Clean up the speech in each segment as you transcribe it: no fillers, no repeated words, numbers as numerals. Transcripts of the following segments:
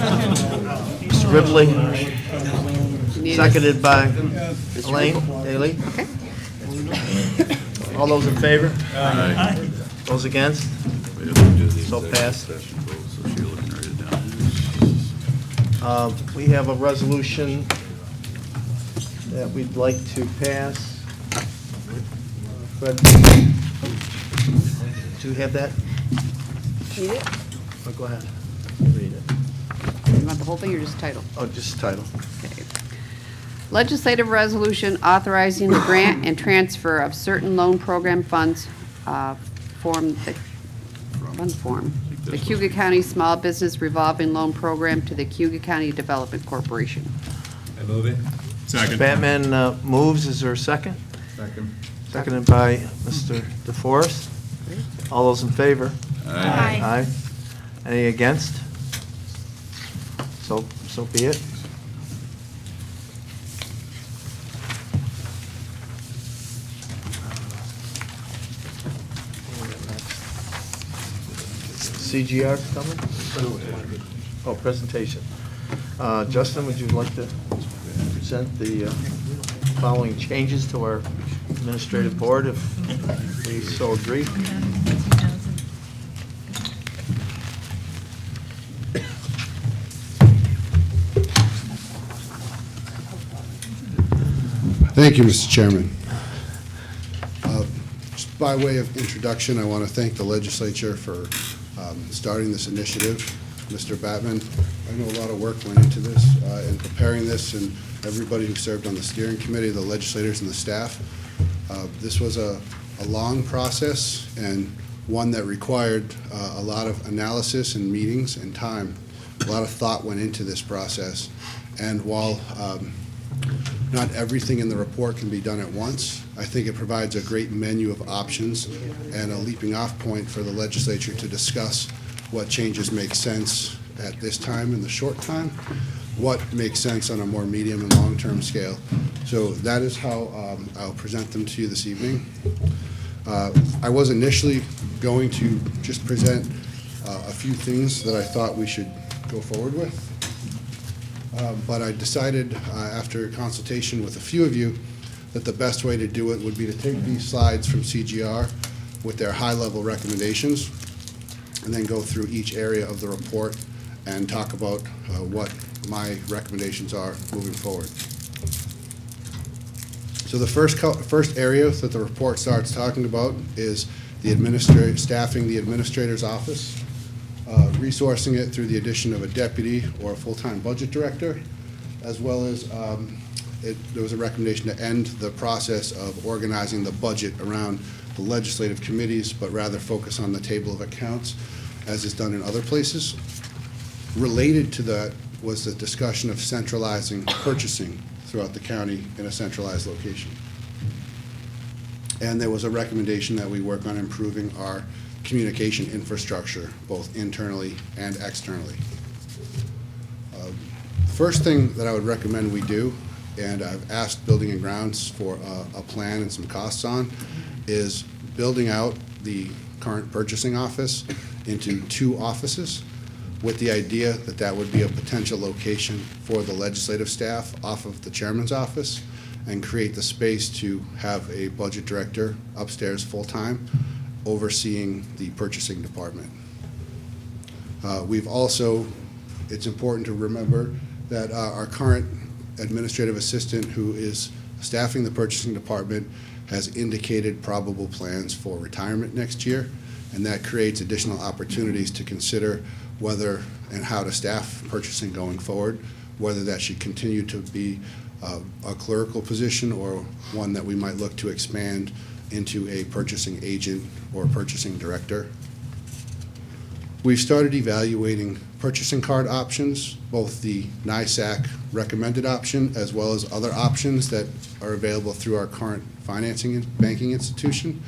Mr. Ripley, You need seconded by Elaine Ripley. Daly. Okay. All those in favor? Those against? So passed. We have a resolution that we'd like to pass. Fred, do you have that? Need it? Oh, go ahead. Read it. You want the whole thing or just title? Oh, just title. Okay. Legislative resolution authorizing the grant and transfer of certain loan program funds form the Cayuga County Small Business Revolving Loan Program to the Cayuga County Development Corporation. I move it. Second. Batman moves. Is there a second? Second. Seconded by Mr. DeForest. All those in favor? Aye. Aye. Any against? So be it. CGR coming? Oh, presentation. Justin, would you like to present the following changes to our administrative board if we so agree? Thank you, Mr. Chairman. Just by way of introduction, I want to thank the legislature for starting this initiative. Mr. Batman, I know a lot of work went into this in preparing this, and everybody who served on the steering committee, the legislators and the staff. This was a long process and one that required a lot of analysis and meetings and time. A lot of thought went into this process, and while not everything in the report can be done at once, I think it provides a great menu of options and a leaping off point for the legislature to discuss what changes make sense at this time in the short time, what makes sense on a more medium and long-term scale. So that is how I'll present them to you this evening. I was initially going to just present a few things that I thought we should go forward with. But I decided, after consultation with a few of you, that the best way to do it would be to take these slides from CGR with their high-level recommendations and then go through each area of the report and talk about what my recommendations are moving forward. So the first area that the report starts talking about is the staffing the administrator's office. Resourcing it through the addition of a deputy or a full-time budget director, as well as there was a recommendation to end the process of organizing the budget around the legislative committees, but rather focus on the table of accounts, as is done in other places. Related to that was the discussion of centralizing purchasing throughout the county in a centralized location. And there was a recommendation that we work on improving our communication infrastructure, both internally and externally. First thing that I would recommend we do, and I've asked Building and Grounds for a plan and some costs on, is building out the current purchasing office into 2 offices, with the idea that that would be a potential location for the legislative staff off of the chairman's office, and create the space to have a budget director upstairs full-time overseeing the purchasing department. We've also, it's important to remember that our current administrative assistant who is staffing the purchasing department has indicated probable plans for retirement next year, and that creates additional opportunities to consider whether and how to staff purchasing going forward, whether that should continue to be a clerical position or one that we might look to expand into a purchasing agent or purchasing director. We've started evaluating purchasing card options, both the NISAC recommended option as well as other options that are available through our current financing and banking institution.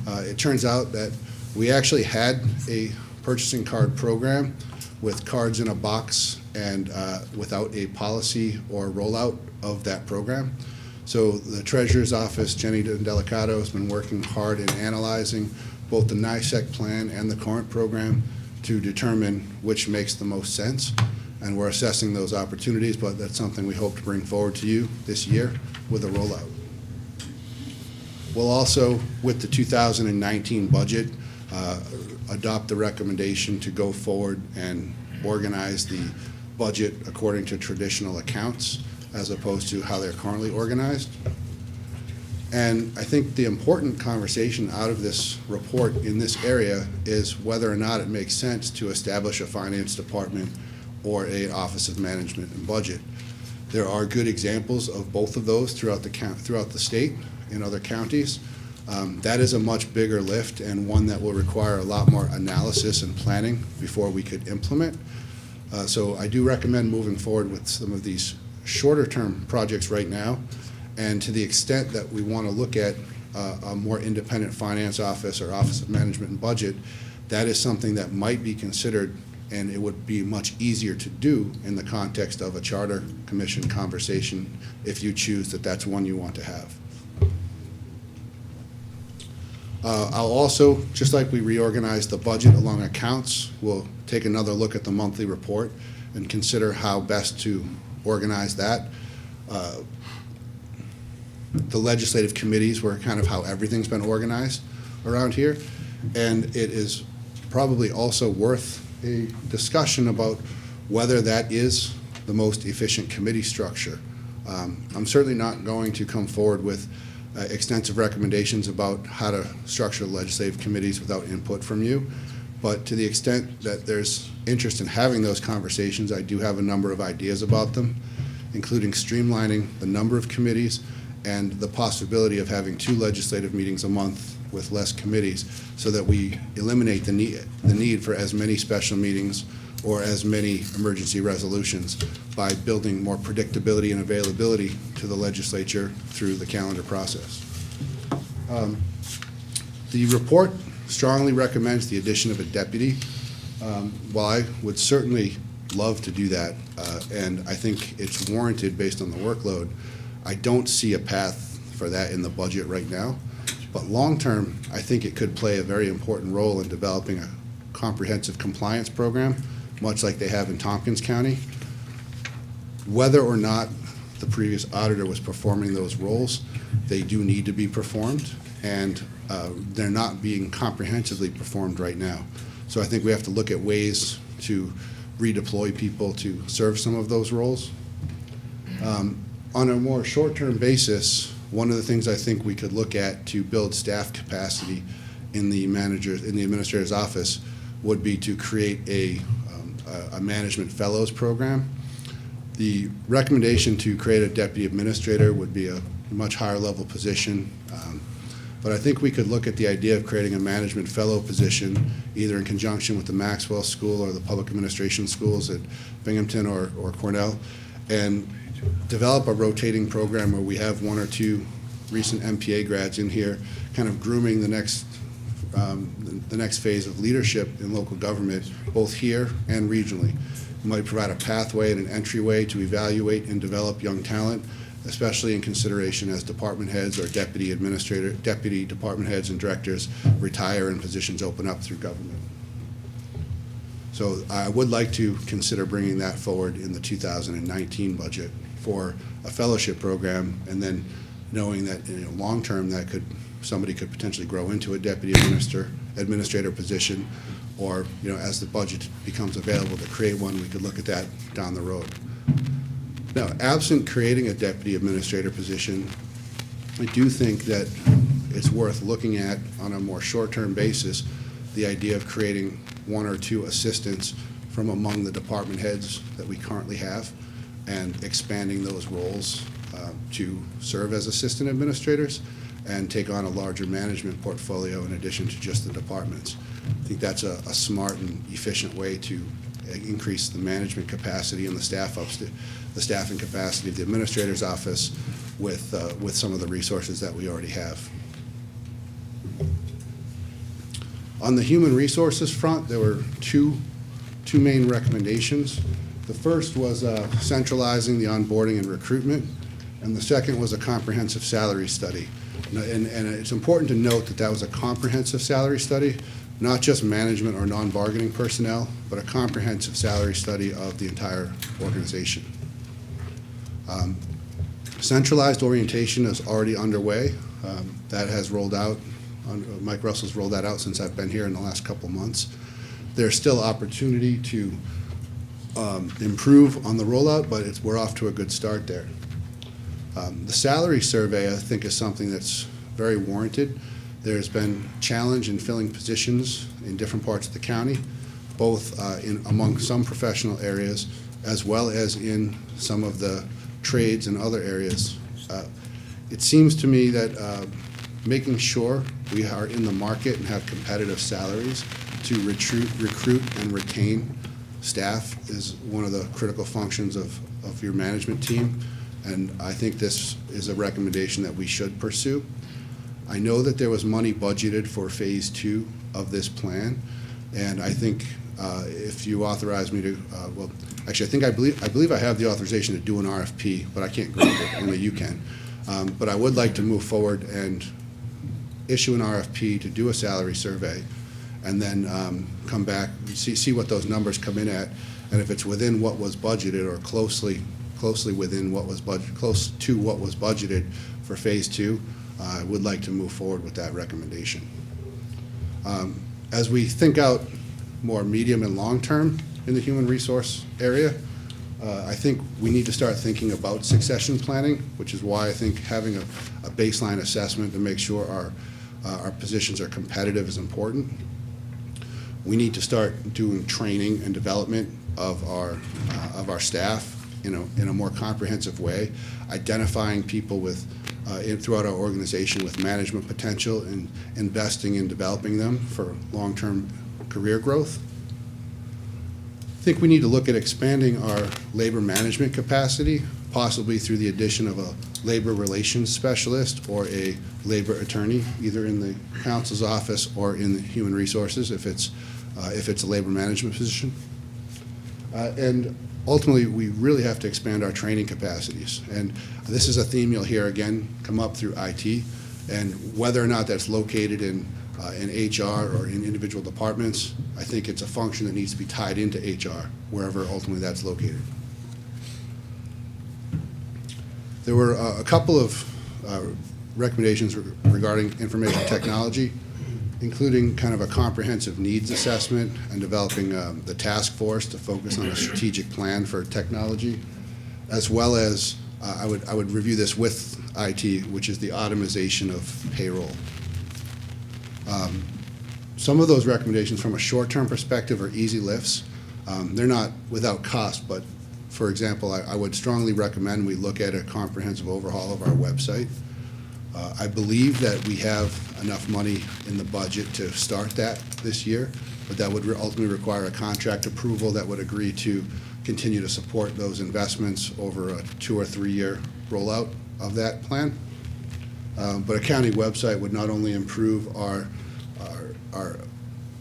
It turns out that we actually had a purchasing card program with cards in a box and without a policy or rollout of that program. So the Treasurer's Office, Jenny Delicato, has been working hard in analyzing both the NISAC plan and the current program to determine which makes the most sense. and we're assessing those opportunities, but that's something we hope to bring forward to you this year with a rollout. We'll also, with the 2019 budget, adopt the recommendation to go forward and organize the budget according to traditional accounts as opposed to how they're currently organized. And I think the important conversation out of this report in this area is whether or not it makes sense to establish a finance department or an Office of Management and Budget. There are good examples of both of those throughout the state in other counties. That is a much bigger lift and one that will require a lot more analysis and planning before we could implement. So I do recommend moving forward with some of these shorter term projects right now. And to the extent that we want to look at a more independent finance office or Office of Management and Budget, that is something that might be considered, and it would be much easier to do in the context of a charter commission conversation if you choose that that's one you want to have. I'll also, just like we reorganized the budget along accounts, we'll take another look at the monthly report and consider how best to organize that. The legislative committees were kind of how everything's been organized around here, and it is probably also worth a discussion about whether that is the most efficient committee structure. I'm certainly not going to come forward with extensive recommendations about how to structure legislative committees without input from you, but to the extent that there's interest in having those conversations, I do have a number of ideas about them, including streamlining the number of committees and the possibility of having 2 legislative meetings a month with less committees so that we eliminate the need for as many special meetings or as many emergency resolutions by building more predictability and availability to the legislature through the calendar process. The report strongly recommends the addition of a deputy. While I would certainly love to do that, and I think it's warranted based on the workload, I don't see a path for that in the budget right now. But long-term, I think it could play a very important role in developing a comprehensive compliance program, much like they have in Tompkins County. Whether or not the previous auditor was performing those roles, they do need to be performed, and they're not being comprehensively performed right now. So I think we have to look at ways to redeploy people to serve some of those roles. On a more short-term basis, one of the things I think we could look at to build staff capacity in the administrator's office would be to create a management fellows program. The recommendation to create a deputy administrator would be a much higher level position, but I think we could look at the idea of creating a management fellow position either in conjunction with the Maxwell School or the public administration schools at Binghamton or Cornell, and develop a rotating program where we have 1 or 2 recent MPA grads in here kind of grooming the next phase of leadership in local government, both here and regionally. We might provide a pathway and an entryway to evaluate and develop young talent, especially in consideration as department heads or deputy department heads and directors retire and positions open up through government. So I would like to consider bringing that forward in the 2019 budget for a fellowship program, and then knowing that long term that somebody could potentially grow into a deputy administrator position, or as the budget becomes available to create one, we could look at that down the road. Now, absent creating a deputy administrator position, I do think that it's worth looking at on a more short-term basis the idea of creating 1 or 2 assistants from among the department heads that we currently have and expanding those roles to serve as assistant administrators and take on a larger management portfolio in addition to just the departments. I think that's a smart and efficient way to increase the management capacity and the staffing capacity of the administrator's office with some of the resources that we already have. On the human resources front, there were two main recommendations. The first was centralizing the onboarding and recruitment, and the second was a comprehensive salary study. And it's important to note that that was a comprehensive salary study, not just management or non-bargaining personnel, but a comprehensive salary study of the entire organization. Centralized orientation is already underway. That has rolled out. Mike Russell's rolled that out since I've been here in the last couple months. There's still opportunity to improve on the rollout, but we're off to a good start there. The salary survey, I think, is something that's very warranted. There's been challenge in filling positions in different parts of the county, both among some professional areas as well as in some of the trades and other areas. It seems to me that making sure we are in the market and have competitive salaries to recruit and retain staff is one of the critical functions of your management team, and I think this is a recommendation that we should pursue. I know that there was money budgeted for phase 2 of this plan, and I think if you authorize me to, well, actually, I believe I have the authorization to do an RFP, but I can't grant it. Only you can. But I would like to move forward and issue an RFP to do a salary survey, and then come back, see what those numbers come in at, and if it's within what was budgeted or closely within what was close to what was budgeted for phase 2, I would like to move forward with that recommendation. As we think out more medium and long term in the human resource area, I think we need to start thinking about succession planning, which is why I think having a baseline assessment to make sure our positions are competitive is important. We need to start doing training and development of our staff in a more comprehensive way, identifying people with throughout our organization with management potential and investing in developing them for long-term career growth. I think we need to look at expanding our labor management capacity, possibly through the addition of a labor relations specialist or a labor attorney, either in the council's office or in the human resources if it's a labor management position. And ultimately, we really have to expand our training capacities. And this is a theme you'll hear again come up through IT, and whether or not that's located in HR or in individual departments, I think it's a function that needs to be tied into HR, wherever ultimately that's located. There were a couple of recommendations regarding information technology, including kind of a comprehensive needs assessment and developing the task force to focus on a strategic plan for technology, as well as I would review this with IT, which is the automation of payroll. Some of those recommendations from a short-term perspective are easy lifts. They're not without cost, but for example, I would strongly recommend we look at a comprehensive overhaul of our website. I believe that we have enough money in the budget to start that this year, but that would ultimately require a contract approval that would agree to continue to support those investments over a 2 or 3 year rollout of that plan. But a county website would not only improve our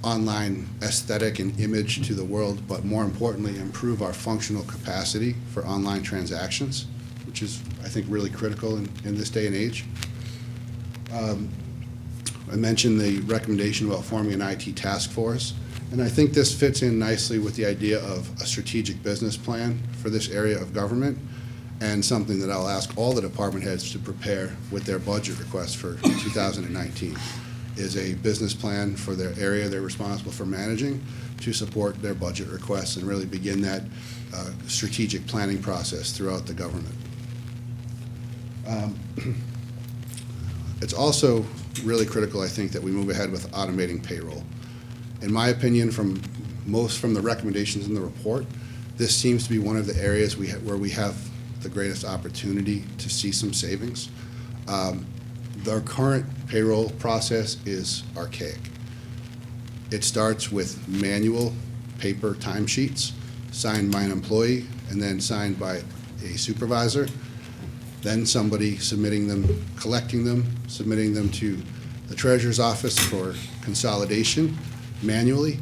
online aesthetic and image to the world, but more importantly, improve our functional capacity for online transactions, which is, I think, really critical in this day and age. I mentioned the recommendation about forming an IT task force, and I think this fits in nicely with the idea of a strategic business plan for this area of government, and something that I'll ask all the department heads to prepare with their budget requests for 2019, is a business plan for their area they're responsible for managing to support their budget requests and really begin that strategic planning process throughout the government. It's also really critical, I think, that we move ahead with automating payroll. In my opinion, from the recommendations in the report, this seems to be one of the areas where we have the greatest opportunity to see some savings. Our current payroll process is archaic. It starts with manual paper timesheets signed by an employee and then signed by a supervisor, then somebody submitting them, collecting them, submitting them to the treasurer's office for consolidation manually,